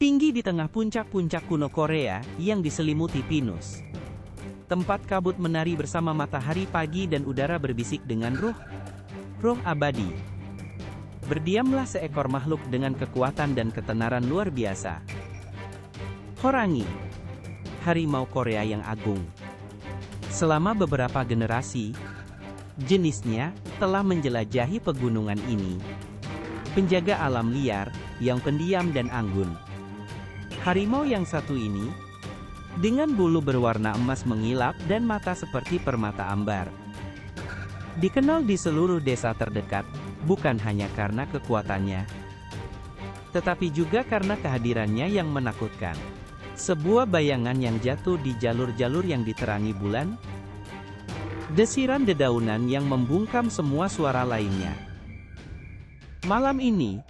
tinggi di tengah puncak-puncak kuno Korea yang diselimuti pinus. Tempat kabut menari bersama matahari pagi dan udara berbisik dengan roh abadi. Berdiamlah seekor makhluk dengan kekuatan dan ketenaran luar biasa. Horangi, harimau Korea yang agung. Selama beberapa generasi, jenisnya telah menjelajahi pegunungan ini. Penjaga alam liar, yang pendiam dan anggun. Harimau yang satu ini, dengan bulu berwarna emas mengilap dan mata seperti permata ambar, dikenal di seluruh desa terdekat, bukan hanya karena kekuatannya, tetapi juga karena kehadirannya yang menakutkan. Sebuah bayangan yang jatuh di jalur-jalur yang diterangi bulan, desiran dedaunan yang membungkam semua suara lainnya. Malam ini,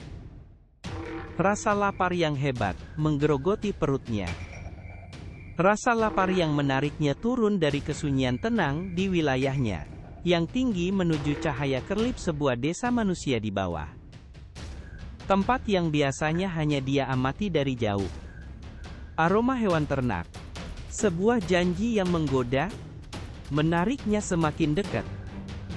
rasa lapar yang hebat menggerogoti perutnya. Rasa lapar yang menariknya turun dari kesunyian tenang di wilayahnya, yang tinggi menuju cahaya kerlip sebuah desa manusia di bawah. Tempat yang biasanya hanya dia amati dari jauh. Aroma hewan ternak, sebuah janji yang menggoda, menariknya semakin dekat.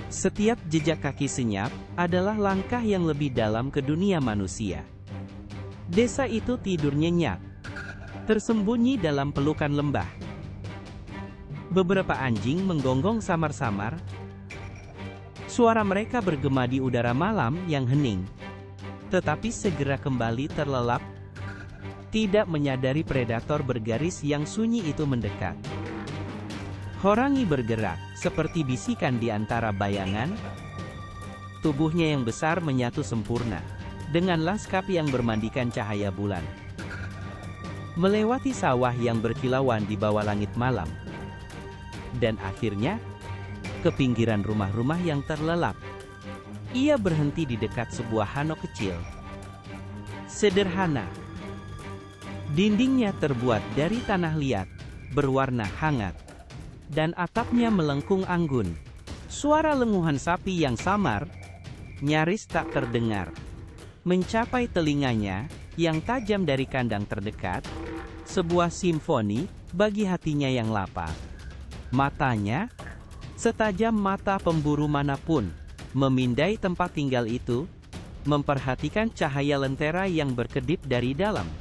Setiap jejak kaki senyap, adalah langkah yang lebih dalam ke dunia manusia. Desa itu tidur nyenyak, tersembunyi dalam pelukan lembah. Beberapa anjing menggonggong samar-samar. Suara mereka bergema di udara malam yang hening. Tetapi segera kembali terlelap, tidak menyadari predator bergaris yang sunyi itu mendekat. Horangi bergerak, seperti bisikan di antara bayangan. Tubuhnya yang besar menyatu sempurna, dengan lanskap yang bermandikan cahaya bulan. Melewati sawah yang berkilauan di bawah langit malam. Dan akhirnya, ke pinggiran rumah-rumah yang terlelap. Ia berhenti di dekat sebuah hanok kecil. Sederhana. Dindingnya terbuat dari tanah liat, berwarna hangat. Dan atapnya melengkung anggun. Suara lenguhan sapi yang samar, nyaris tak terdengar, mencapai telinganya, yang tajam dari kandang terdekat, sebuah simfoni, bagi hatinya yang lapar. Matanya, setajam mata pemburu manapun, memindai tempat tinggal itu, memperhatikan cahaya lentera yang berkedip dari dalam.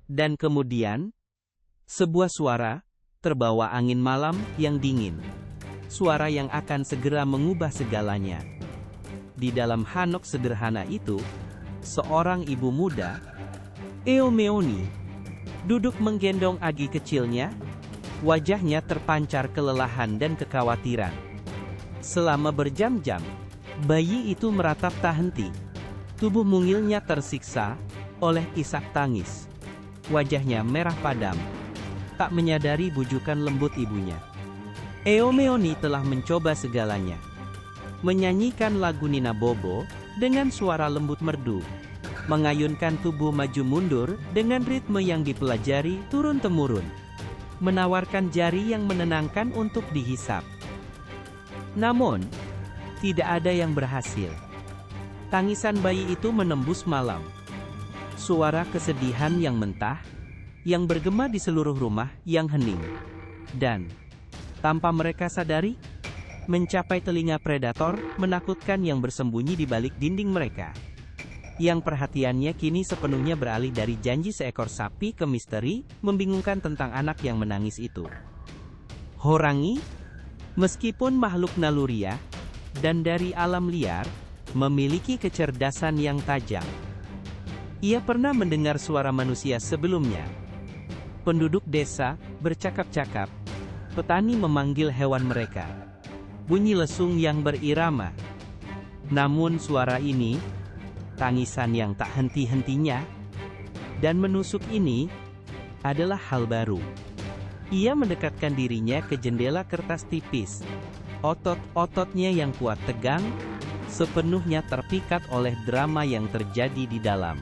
Dan kemudian, sebuah suara, terbawa angin malam yang dingin. Suara yang akan segera mengubah segalanya. Di dalam hanok sederhana itu, seorang ibu muda, Eomeoni, duduk menggendong Agi kecilnya. Wajahnya terpancar kelelahan dan kekhawatiran. Selama berjam-jam, bayi itu meratap tak henti. Tubuh mungilnya tersiksa oleh isak tangis. Wajahnya merah padam, tak menyadari bujukan lembut ibunya. Eomeoni telah mencoba segalanya. Menyanyikan lagu Nina Bobo dengan suara lembut merdu. Mengayunkan tubuh maju mundur dengan ritme yang dipelajari turun-temurun. Menawarkan jari yang menenangkan untuk dihisap. Namun, tidak ada yang berhasil. Tangisan bayi itu menembus malam. Suara kesedihan yang mentah, yang bergema di seluruh rumah yang hening. Dan, tanpa mereka sadari, mencapai telinga predator menakutkan yang bersembunyi di balik dinding mereka. Yang perhatiannya kini sepenuhnya beralih dari janji seekor sapi ke misteri membingungkan tentang anak yang menangis itu. Horangi, meskipun makhluk naluriah dan dari alam liar, memiliki kecerdasan yang tajam. Ia pernah mendengar suara manusia sebelumnya. Penduduk desa bercakap-cakap, petani memanggil hewan mereka. Bunyi lesung yang berirama. Namun suara ini, tangisan yang tak henti-hentinya, dan menusuk ini, adalah hal baru. Ia mendekatkan dirinya ke jendela kertas tipis. Otot-ototnya yang kuat tegang, sepenuhnya terpikat oleh drama yang terjadi di dalam.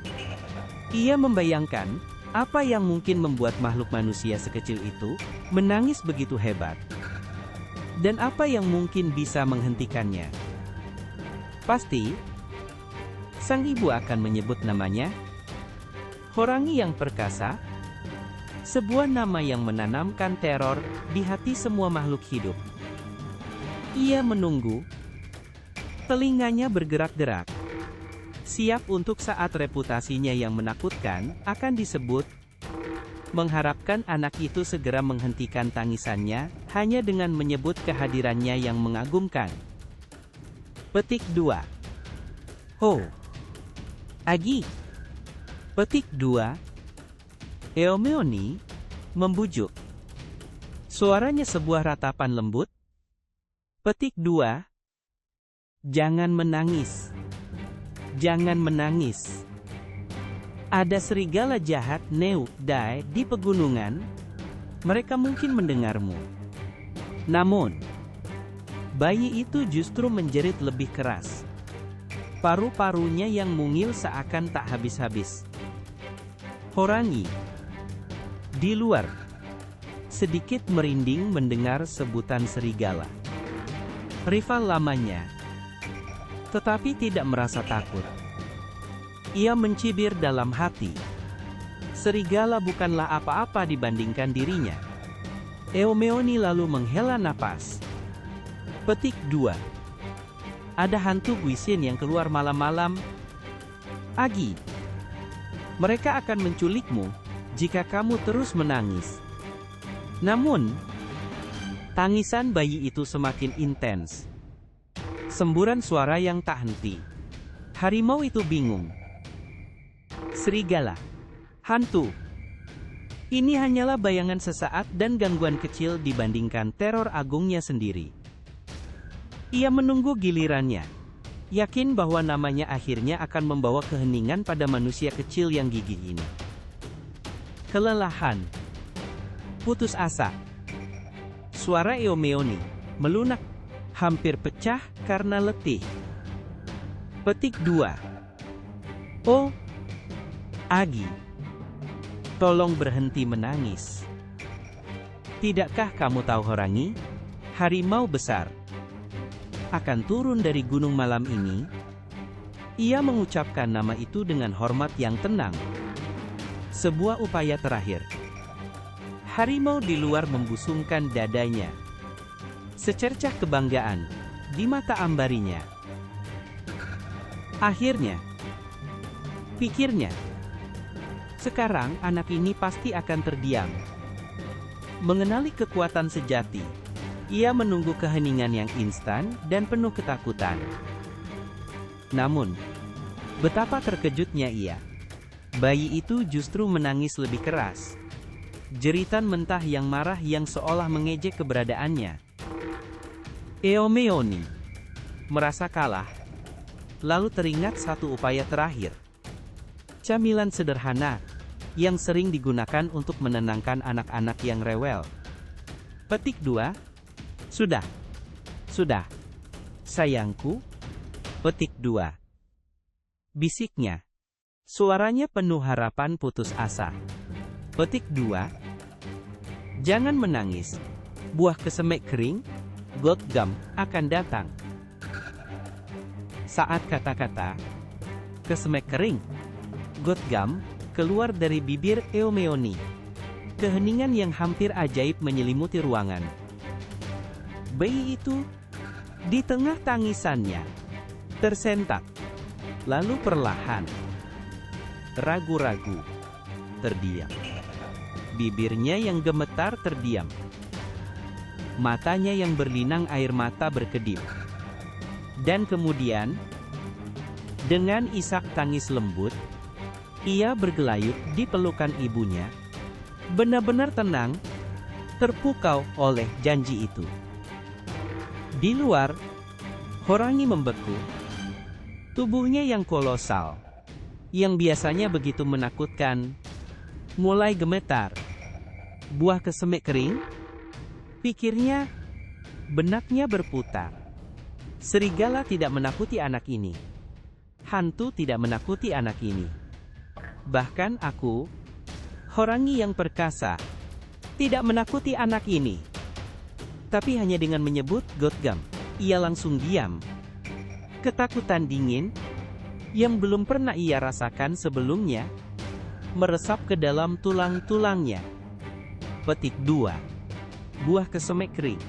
Ia membayangkan, apa yang mungkin membuat makhluk manusia sekecil itu, menangis begitu hebat. Dan apa yang mungkin bisa menghentikannya. Pasti, sang ibu akan menyebut namanya. Horangi yang perkasa, sebuah nama yang menanamkan teror di hati semua makhluk hidup. Ia menunggu, telinganya bergerak-gerak, siap untuk saat reputasinya yang menakutkan akan disebut, mengharapkan anak itu segera menghentikan tangisannya hanya dengan menyebut kehadirannya yang mengagumkan. Petik 2. Ho! Agi! Petik 2. Eomeoni membujuk. Suaranya sebuah ratapan lembut. Petik 2. Jangan menangis. Jangan menangis. Ada serigala jahat Neu-Dai di pegunungan. Mereka mungkin mendengarmu. Namun, bayi itu justru menjerit lebih keras. Paru-parunya yang mungil seakan tak habis-habis. Horangi di luar sedikit merinding mendengar sebutan serigala. Rival lamanya, tetapi tidak merasa takut. Ia mencibir dalam hati. Serigala bukanlah apa-apa dibandingkan dirinya. Eomeoni lalu menghela napas. Petik 2. Ada hantu Guisin yang keluar malam-malam. Agi. Mereka akan menculikmu jika kamu terus menangis. Namun, tangisan bayi itu semakin intens. Semburan suara yang tak henti. Harimau itu bingung. Serigala. Hantu. Ini hanyalah bayangan sesaat dan gangguan kecil dibandingkan teror agungnya sendiri. Ia menunggu gilirannya, yakin bahwa namanya akhirnya akan membawa keheningan pada manusia kecil yang gigih ini. Kelelahan. Putus asa. Suara Eomeoni melunak, hampir pecah karena letih. Petik 2. Oh, Agi. Tolong berhenti menangis. Tidakkah kamu tahu Horangi? Harimau besar akan turun dari gunung malam ini. Ia mengucapkan nama itu dengan hormat yang tenang. Sebuah upaya terakhir. Harimau di luar membusungkan dadanya. Secercah kebanggaan di mata ambarinya. Akhirnya, pikirnya, sekarang anak ini pasti akan terdiam. Mengenali kekuatan sejati, ia menunggu keheningan yang instan dan penuh ketakutan. Namun, betapa terkejutnya ia. Bayi itu justru menangis lebih keras. Jeritan mentah yang marah yang seolah mengejek keberadaannya. Eomeoni merasa kalah. Lalu teringat satu upaya terakhir. Camilan sederhana yang sering digunakan untuk menenangkan anak-anak yang rewel. Petik 2. Sudah. Sayangku. Petik 2. Bisiknya. Suaranya penuh harapan putus asa. Petik 2. Jangan menangis. Buah kesemek kering, Godgam, akan datang. Saat kata-kata kesemek kering, Godgam, keluar dari bibir Eomeoni. Keheningan yang hampir ajaib menyelimuti ruangan. Bayi itu, di tengah tangisannya, tersentak, lalu perlahan, ragu-ragu, terdiam. Bibirnya yang gemetar terdiam. Matanya yang berlinang air mata berkedip. Dan kemudian, dengan isak tangis lembut, ia bergelayut di pelukan ibunya, benar-benar tenang, terpukau oleh janji itu. Di luar, Horangi membeku. Tubuhnya yang kolosal, yang biasanya begitu menakutkan, mulai gemetar. Buah kesemek kering? Pikirnya, benaknya berputar. Serigala tidak menakuti anak ini. Hantu tidak menakuti anak ini. Bahkan aku, Horangi yang perkasa, tidak menakuti anak ini. Tapi hanya dengan menyebut Godgam, ia langsung diam. Ketakutan dingin, yang belum pernah ia rasakan sebelumnya, meresap ke dalam tulang-tulangnya. Petik 2. Buah kesemek kering.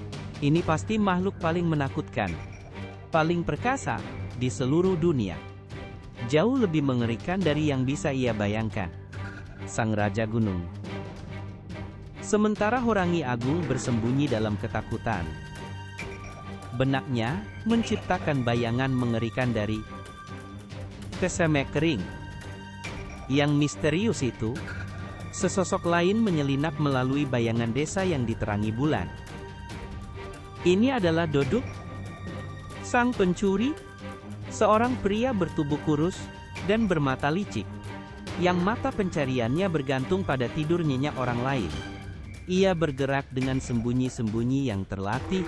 Ini pasti makhluk paling menakutkan, paling perkasa di seluruh dunia. Jauh lebih mengerikan dari yang bisa ia bayangkan. Sang Raja Gunung. Sementara Horangi Agung bersembunyi dalam ketakutan, benaknya menciptakan bayangan mengerikan dari kesemek kering. Yang misterius itu, sesosok lain menyelinap melalui bayangan desa yang diterangi bulan. Ini adalah Doduk, sang pencuri, seorang pria bertubuh kurus dan bermata licik, yang mata pencariannya bergantung pada tidur nyenyak orang lain. Ia bergerak dengan sembunyi-sembunyi yang terlatih.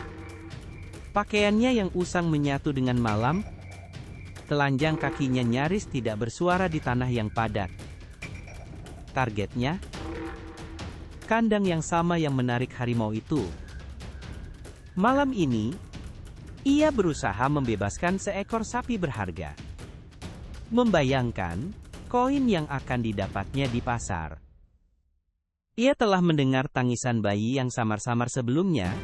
Pakaiannya yang usang menyatu dengan malam. Telanjang kakinya nyaris tidak bersuara di tanah yang padat. Targetnya, kandang yang sama yang menarik harimau itu. Malam ini, ia berusaha membebaskan seekor sapi berharga. Membayangkan koin yang akan didapatnya di pasar. Ia telah mendengar tangisan bayi yang samar-samar sebelumnya,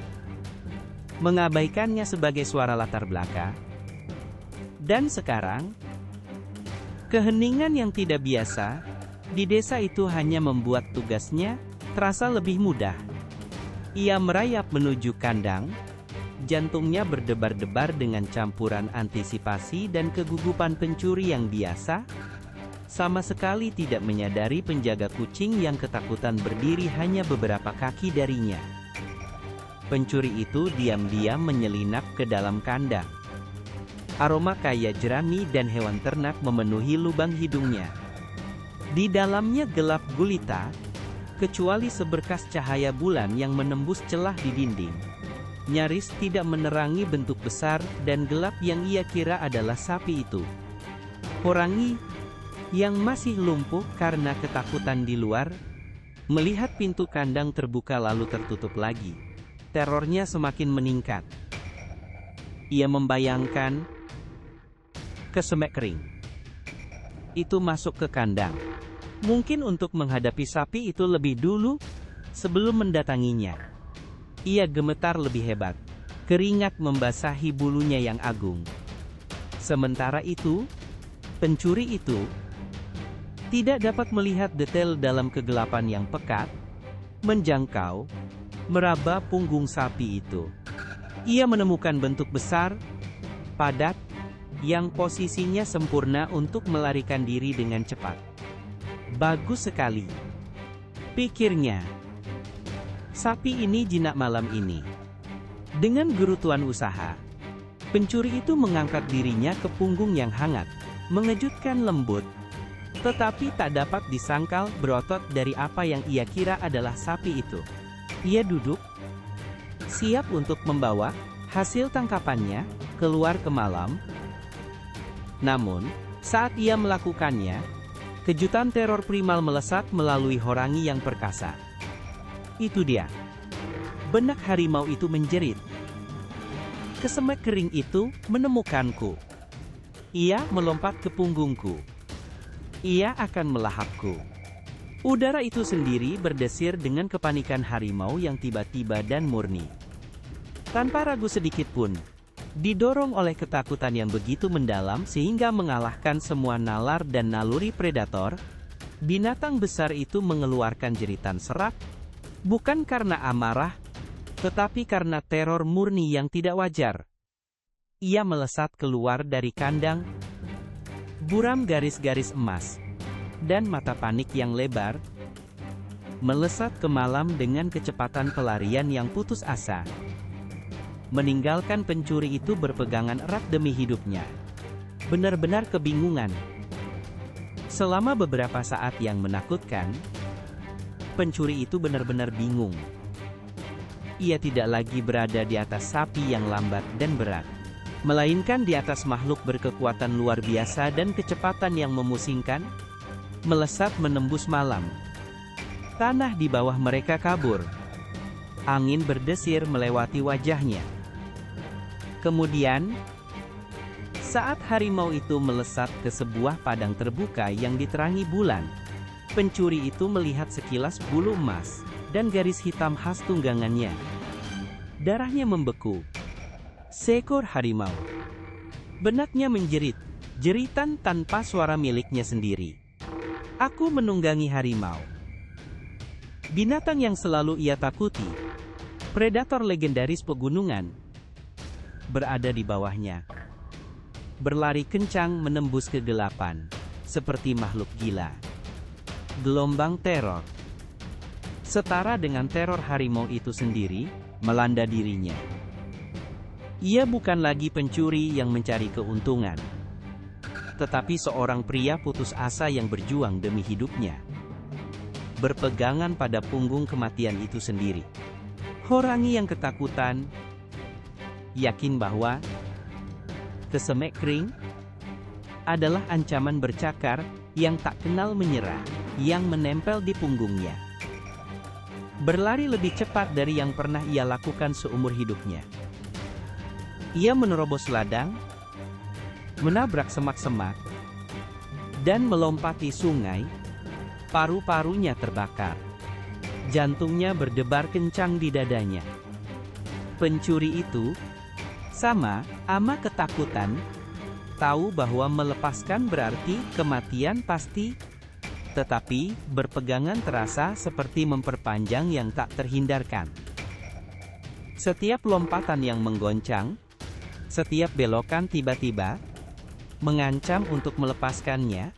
mengabaikannya sebagai suara latar belakang. Dan sekarang, keheningan yang tidak biasa di desa itu hanya membuat tugasnya terasa lebih mudah. Ia merayap menuju kandang, jantungnya berdebar-debar dengan campuran antisipasi dan kegugupan pencuri yang biasa, sama sekali tidak menyadari penjaga kucing yang ketakutan berdiri hanya beberapa kaki darinya. Pencuri itu diam-diam menyelinap ke dalam kandang. Aroma kaya jerami dan hewan ternak memenuhi lubang hidungnya. Di dalamnya gelap gulita, kecuali seberkas cahaya bulan yang menembus celah di dinding. Nyaris tidak menerangi bentuk besar dan gelap yang ia kira adalah sapi itu. Horangi, yang masih lumpuh karena ketakutan di luar, melihat pintu kandang terbuka lalu tertutup lagi. Terornya semakin meningkat. Ia membayangkan kesemek kering itu masuk ke kandang. Mungkin untuk menghadapi sapi itu lebih dulu, sebelum mendatanginya. Ia gemetar lebih hebat. Keringat membasahi bulunya yang agung. Sementara itu, pencuri itu tidak dapat melihat detail dalam kegelapan yang pekat, menjangkau, meraba punggung sapi itu. Ia menemukan bentuk besar, padat, yang posisinya sempurna untuk melarikan diri dengan cepat. Bagus sekali, pikirnya. Sapi ini jinak malam ini. Dengan gerutuan usaha, pencuri itu mengangkat dirinya ke punggung yang hangat, mengejutkan lembut, tetapi tak dapat disangkal berotot dari apa yang ia kira adalah sapi itu. Ia duduk, siap untuk membawa hasil tangkapannya keluar ke malam. Namun, saat ia melakukannya, kejutan teror primal melesat melalui Horangi yang perkasa. Itu dia. Benak harimau itu menjerit. Kesemek kering itu menemukanku. Ia melompat ke punggungku. Ia akan melahapku. Udara itu sendiri berdesir dengan kepanikan harimau yang tiba-tiba dan murni. Tanpa ragu sedikit pun, didorong oleh ketakutan yang begitu mendalam sehingga mengalahkan semua nalar dan naluri predator, binatang besar itu mengeluarkan jeritan serak, bukan karena amarah, tetapi karena teror murni yang tidak wajar. Ia melesat keluar dari kandang, buram garis-garis emas, dan mata panik yang lebar, melesat ke malam dengan kecepatan pelarian yang putus asa. Meninggalkan pencuri itu berpegangan erat demi hidupnya. Benar-benar kebingungan. Selama beberapa saat yang menakutkan, pencuri itu benar-benar bingung. Ia tidak lagi berada di atas sapi yang lambat dan berat, melainkan di atas makhluk berkekuatan luar biasa dan kecepatan yang memusingkan, melesat menembus malam. Tanah di bawah mereka kabur. Angin berdesir melewati wajahnya. Kemudian, saat harimau itu melesat ke sebuah padang terbuka yang diterangi bulan, Pencuri itu melihat sekilas bulu emas dan garis hitam khas tunggangannya. Darahnya membeku. Seekor harimau. Benaknya menjerit, jeritan tanpa suara miliknya sendiri. Aku menunggangi harimau. Binatang yang selalu ia takuti, predator legendaris pegunungan, berada di bawahnya. Berlari kencang menembus kegelapan, seperti makhluk gila. Gelombang teror, setara dengan teror harimau itu sendiri, melanda dirinya. Ia bukan lagi pencuri yang mencari keuntungan, tetapi seorang pria putus asa yang berjuang demi hidupnya, berpegangan pada punggung kematian itu sendiri. Horangi yang ketakutan, yakin bahwa kesemek kering adalah ancaman bercakar yang tak kenal menyerah, yang menempel di punggungnya. Berlari lebih cepat dari yang pernah ia lakukan seumur hidupnya. Ia menerobos ladang, menabrak semak-semak, dan melompati sungai. Paru-parunya terbakar. Jantungnya berdebar kencang di dadanya. Pencuri itu, sama ketakutan, tahu bahwa melepaskan berarti kematian pasti, tetapi berpegangan terasa seperti memperpanjang yang tak terhindarkan. Setiap lompatan yang menggoncang, setiap belokan tiba-tiba mengancam untuk melepaskannya,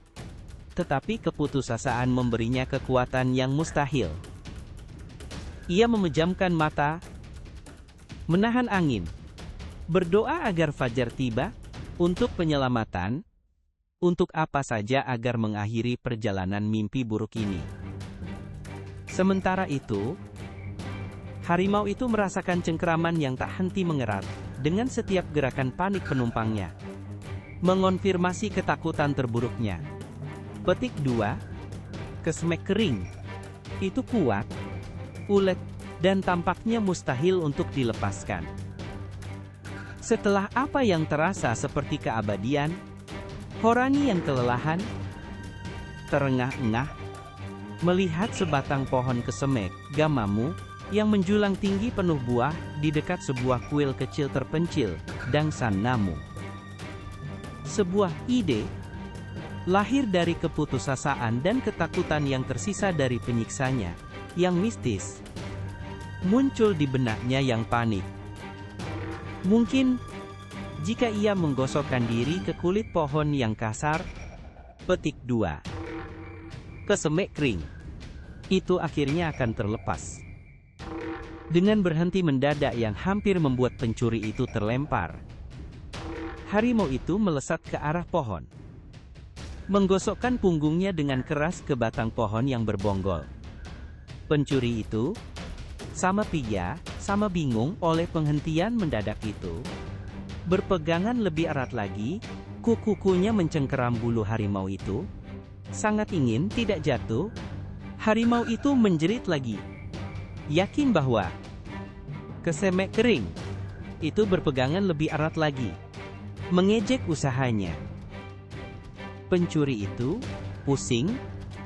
tetapi keputusasaan memberinya kekuatan yang mustahil. Ia memejamkan mata, menahan angin, berdoa agar fajar tiba, untuk penyelamatan, untuk apa saja agar mengakhiri perjalanan mimpi buruk ini. Sementara itu, harimau itu merasakan cengkeraman yang tak henti mengerat, dengan setiap gerakan panik penumpangnya. Mengonfirmasi ketakutan terburuknya. Petik 2. Kesemek kering. Itu kuat, ulet, dan tampaknya mustahil untuk dilepaskan. Setelah apa yang terasa seperti keabadian, Horangi yang kelelahan, terengah-engah, melihat sebatang pohon kesemek, gamamu, yang menjulang tinggi penuh buah, di dekat sebuah kuil kecil terpencil, Dangsan Namu. Sebuah ide, lahir dari keputusasaan dan ketakutan yang tersisa dari penyiksanya, yang mistis, muncul di benaknya yang panik. Mungkin, jika ia menggosokkan diri ke kulit pohon yang kasar. Petik 2. Kesemek kering. Itu akhirnya akan terlepas. Dengan berhenti mendadak yang hampir membuat pencuri itu terlempar, harimau itu melesat ke arah pohon. Menggosokkan punggungnya dengan keras ke batang pohon yang berbonggol. Pencuri itu, sama bingung oleh penghentian mendadak itu. Berpegangan lebih erat lagi, kukunya mencengkeram bulu harimau itu. Sangat ingin tidak jatuh. Harimau itu menjerit lagi. Yakin bahwa kesemek kering itu berpegangan lebih erat lagi. Mengejek usahanya. Pencuri itu, pusing,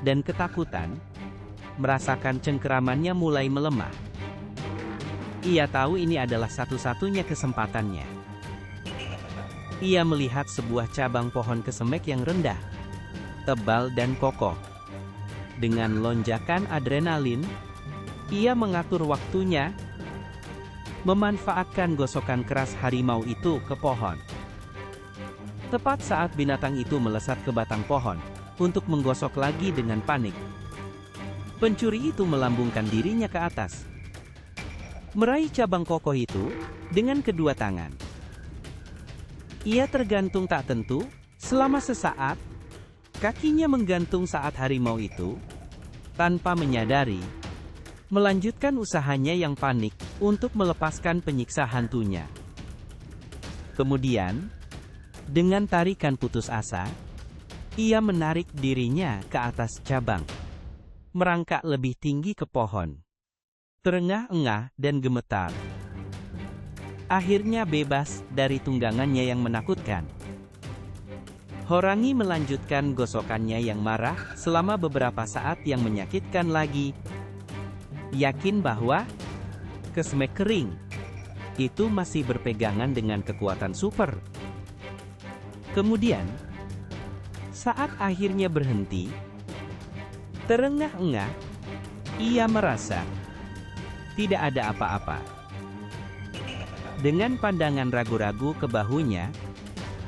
dan ketakutan, merasakan cengkeramannya mulai melemah. Ia tahu ini adalah satu-satunya kesempatannya. Ia melihat sebuah cabang pohon kesemek yang rendah, tebal dan kokoh. Dengan lonjakan adrenalin, ia mengatur waktunya, memanfaatkan gosokan keras harimau itu ke pohon. Tepat saat binatang itu melesat ke batang pohon, untuk menggosok lagi dengan panik. Pencuri itu melambungkan dirinya ke atas, meraih cabang kokoh itu, dengan kedua tangan. Ia tergantung tak tentu, selama sesaat, kakinya menggantung saat harimau itu, tanpa menyadari, melanjutkan usahanya yang panik, untuk melepaskan penyiksa hantunya. Kemudian, dengan tarikan putus asa, ia menarik dirinya ke atas cabang. Merangkak lebih tinggi ke pohon. Terengah-engah dan gemetar. Akhirnya bebas dari tunggangannya yang menakutkan. Horangi melanjutkan gosokannya yang marah selama beberapa saat yang menyakitkan lagi. Yakin bahwa Kesmek Kering itu masih berpegangan dengan kekuatan super. Kemudian, saat akhirnya berhenti, terengah-engah, ia merasa tidak ada apa-apa. Dengan pandangan ragu-ragu ke bahunya,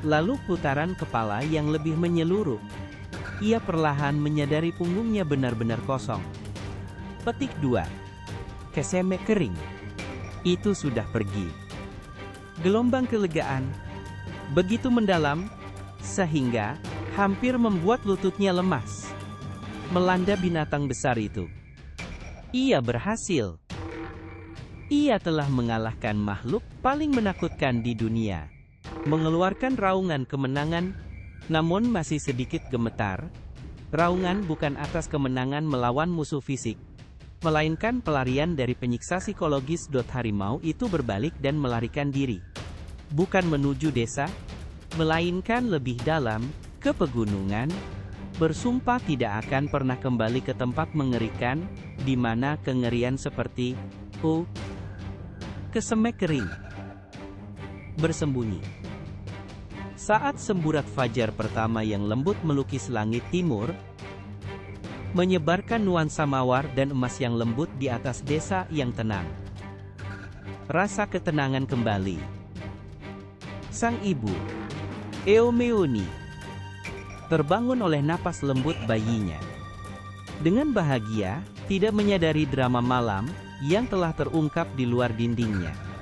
lalu putaran kepala yang lebih menyeluruh, ia perlahan menyadari punggungnya benar-benar kosong. Petik 2. Kesmek Kering itu sudah pergi. Gelombang kelegaan begitu mendalam, sehingga hampir membuat lututnya lemas. Melanda binatang besar itu. Ia berhasil. Ia telah mengalahkan makhluk paling menakutkan di dunia. Mengeluarkan raungan kemenangan, namun masih sedikit gemetar. Raungan bukan atas kemenangan melawan musuh fisik, melainkan pelarian dari penyiksa psikologis. Harimau itu berbalik dan melarikan diri. Bukan menuju desa, melainkan lebih dalam, ke pegunungan, bersumpah tidak akan pernah kembali ke tempat mengerikan, di mana kengerian seperti Kesmek Kering bersembunyi. Saat semburat fajar pertama yang lembut melukis langit timur, menyebarkan nuansa mawar dan emas yang lembut di atas desa yang tenang. Rasa ketenangan kembali. Sang ibu, Eomeoni, terbangun oleh napas lembut bayinya. Dengan bahagia, tidak menyadari drama malam yang telah terungkap di luar dindingnya.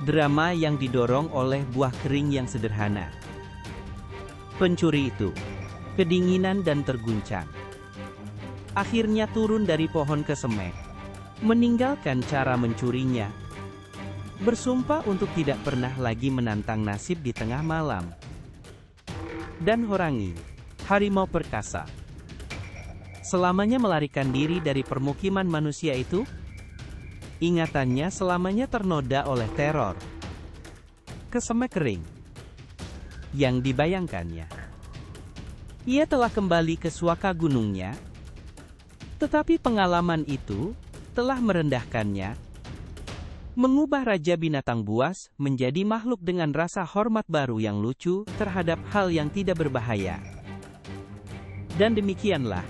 Drama yang didorong oleh buah kering yang sederhana. Pencuri itu, kedinginan dan terguncang, akhirnya turun dari pohon kesemek, meninggalkan cara mencurinya, bersumpah untuk tidak pernah lagi menantang nasib di tengah malam. Dan Horangi, harimau perkasa, selamanya melarikan diri dari permukiman manusia itu. Ingatannya selamanya ternoda oleh teror Kesmek Kering yang dibayangkannya. Ia telah kembali ke suaka gunungnya, tetapi pengalaman itu telah merendahkannya, mengubah Raja Binatang Buas menjadi makhluk dengan rasa hormat baru yang lucu terhadap hal yang tidak berbahaya. Dan demikianlah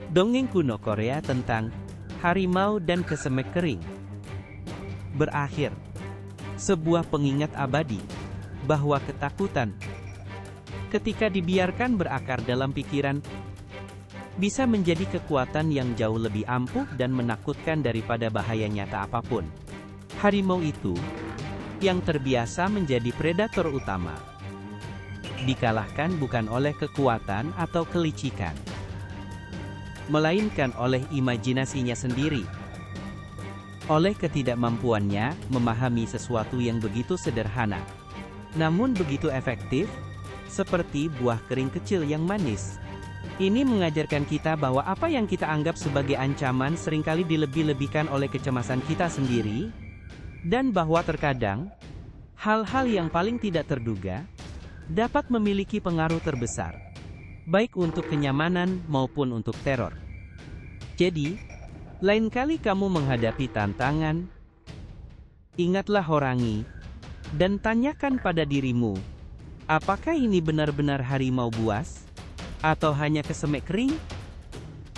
dongeng kuno Korea tentang Harimau dan Kesmek Kering berakhir. Sebuah pengingat abadi bahwa ketakutan, ketika dibiarkan berakar dalam pikiran, bisa menjadi kekuatan yang jauh lebih ampuh dan menakutkan daripada bahaya nyata apapun. Harimau itu, yang terbiasa menjadi predator utama, dikalahkan bukan oleh kekuatan atau kelicikan, melainkan oleh imajinasinya sendiri. Oleh ketidakmampuannya memahami sesuatu yang begitu sederhana, namun begitu efektif, seperti buah kering kecil yang manis. Ini mengajarkan kita bahwa apa yang kita anggap sebagai ancaman seringkali dilebih-lebihkan oleh kecemasan kita sendiri, dan bahwa terkadang, hal-hal yang paling tidak terduga, dapat memiliki pengaruh terbesar, baik untuk kenyamanan maupun untuk teror. Jadi, lain kali kamu menghadapi tantangan, ingatlah Horangi, dan tanyakan pada dirimu, apakah ini benar-benar harimau buas, atau hanya Kesmek Kering?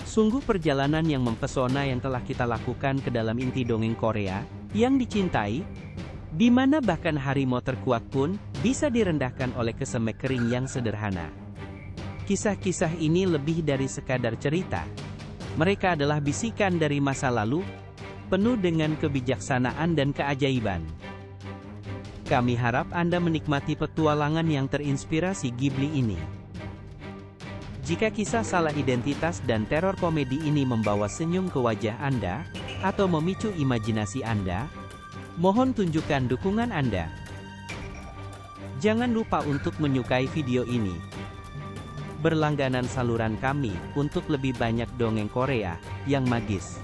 Sungguh perjalanan yang mempesona yang telah kita lakukan ke dalam inti dongeng Korea, yang dicintai, di mana bahkan harimau terkuat pun bisa direndahkan oleh Kesmek Kering yang sederhana. Kisah-kisah ini lebih dari sekadar cerita. Mereka adalah bisikan dari masa lalu, penuh dengan kebijaksanaan dan keajaiban. Kami harap Anda menikmati petualangan yang terinspirasi Ghibli ini. Jika kisah salah identitas dan teror komedi ini membawa senyum ke wajah Anda, atau memicu imajinasi Anda, mohon tunjukkan dukungan Anda. Jangan lupa untuk menyukai video ini, berlangganan saluran kami untuk lebih banyak dongeng Korea yang magis,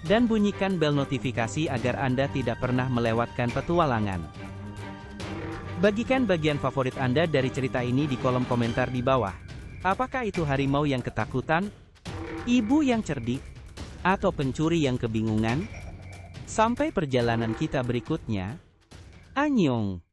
dan bunyikan bel notifikasi agar Anda tidak pernah melewatkan petualangan. Bagikan bagian favorit Anda dari cerita ini di kolom komentar di bawah. Apakah itu harimau yang ketakutan, ibu yang cerdik, atau pencuri yang kebingungan? Sampai perjalanan kita berikutnya. Annyeong!